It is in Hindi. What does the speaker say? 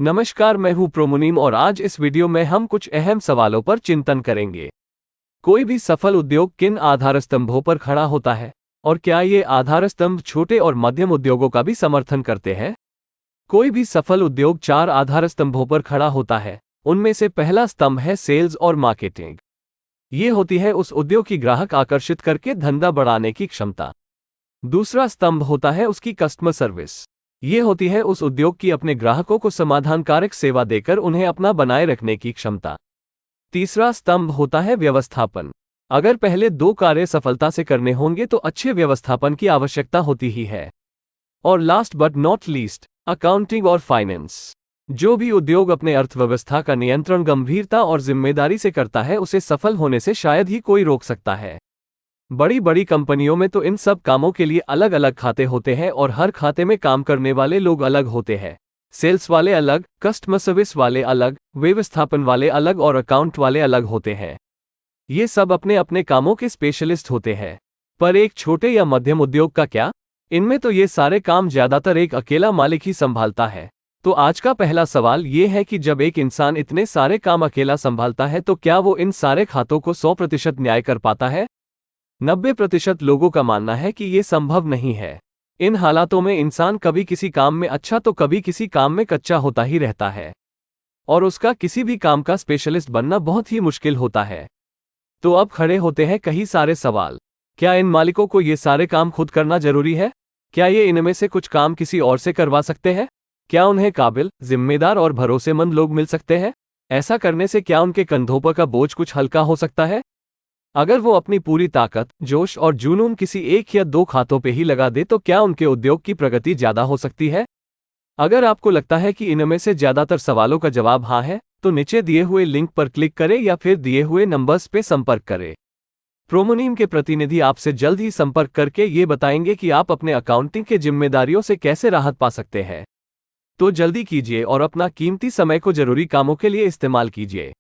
नमस्कार, मैं हूं प्रोमुनीम और आज इस वीडियो में हम कुछ अहम सवालों पर चिंतन करेंगे। कोई भी सफल उद्योग किन आधार स्तंभों पर खड़ा होता है और क्या ये आधार स्तंभ छोटे और मध्यम उद्योगों का भी समर्थन करते हैं? कोई भी सफल उद्योग 4 आधार स्तंभों पर खड़ा होता है। उनमें से पहला स्तंभ है सेल्स और मार्केटिंग। ये होती है उस उद्योग की ग्राहक आकर्षित करके धंधा बढ़ाने की क्षमता। दूसरा स्तंभ होता है उसकी कस्टमर सर्विस। ये होती है उस उद्योग की अपने ग्राहकों को समाधानकारक सेवा देकर उन्हें अपना बनाए रखने की क्षमता। तीसरा स्तंभ होता है व्यवस्थापन। अगर पहले 2 कार्य सफलता से करने होंगे तो अच्छे व्यवस्थापन की आवश्यकता होती ही है। और last but not least, accounting और फाइनेंस। जो भी उद्योग अपने अर्थव्यवस्था का नियंत्रण गंभीरता और जिम्मेदारी से करता है उसे सफल होने से शायद ही कोई रोक सकता है। बड़ी बड़ी कंपनियों में तो इन सब कामों के लिए अलग अलग खाते होते हैं और हर खाते में काम करने वाले लोग अलग होते हैं। सेल्स वाले अलग, कस्टमर सर्विस वाले अलग, व्यवस्थापन वाले अलग और अकाउंट वाले अलग होते हैं। ये सब अपने अपने कामों के स्पेशलिस्ट होते हैं। पर एक छोटे या मध्यम उद्योग का क्या? इनमें तो ये सारे काम ज्यादातर एक अकेला मालिक ही संभालता है। तो आज का पहला सवाल ये है कि जब एक इंसान इतने सारे काम अकेला संभालता है तो क्या वो इन सारे खातों को 100% न्याय कर पाता है? 90% लोगों का मानना है कि ये संभव नहीं है। इन हालातों में इंसान कभी किसी काम में अच्छा तो कभी किसी काम में कच्चा होता ही रहता है और उसका किसी भी काम का स्पेशलिस्ट बनना बहुत ही मुश्किल होता है। तो अब खड़े होते हैं कई सारे सवाल। क्या इन मालिकों को ये सारे काम खुद करना जरूरी है? क्या ये इनमें से कुछ काम किसी और से करवा सकते हैं? क्या उन्हें काबिल, जिम्मेदार और भरोसेमंद लोग मिल सकते हैं? ऐसा करने से क्या उनके कंधों पर का बोझ कुछ हल्का हो सकता है? अगर वो अपनी पूरी ताकत, जोश और जुनून किसी 1 या 2 खातों पे ही लगा दे तो क्या उनके उद्योग की प्रगति ज्यादा हो सकती है? अगर आपको लगता है कि इनमें से ज्यादातर सवालों का जवाब हाँ है, तो नीचे दिए हुए लिंक पर क्लिक करें या फिर दिए हुए नंबर्स पे संपर्क करें। प्रोमुनीम के प्रतिनिधि आपसे जल्द ही संपर्क करके ये बताएंगे कि आप अपने अकाउंटिंग के जिम्मेदारियों से कैसे राहत पा सकते हैं। तो जल्दी कीजिए और अपना कीमती समय को जरूरी कामों के लिए इस्तेमाल कीजिए।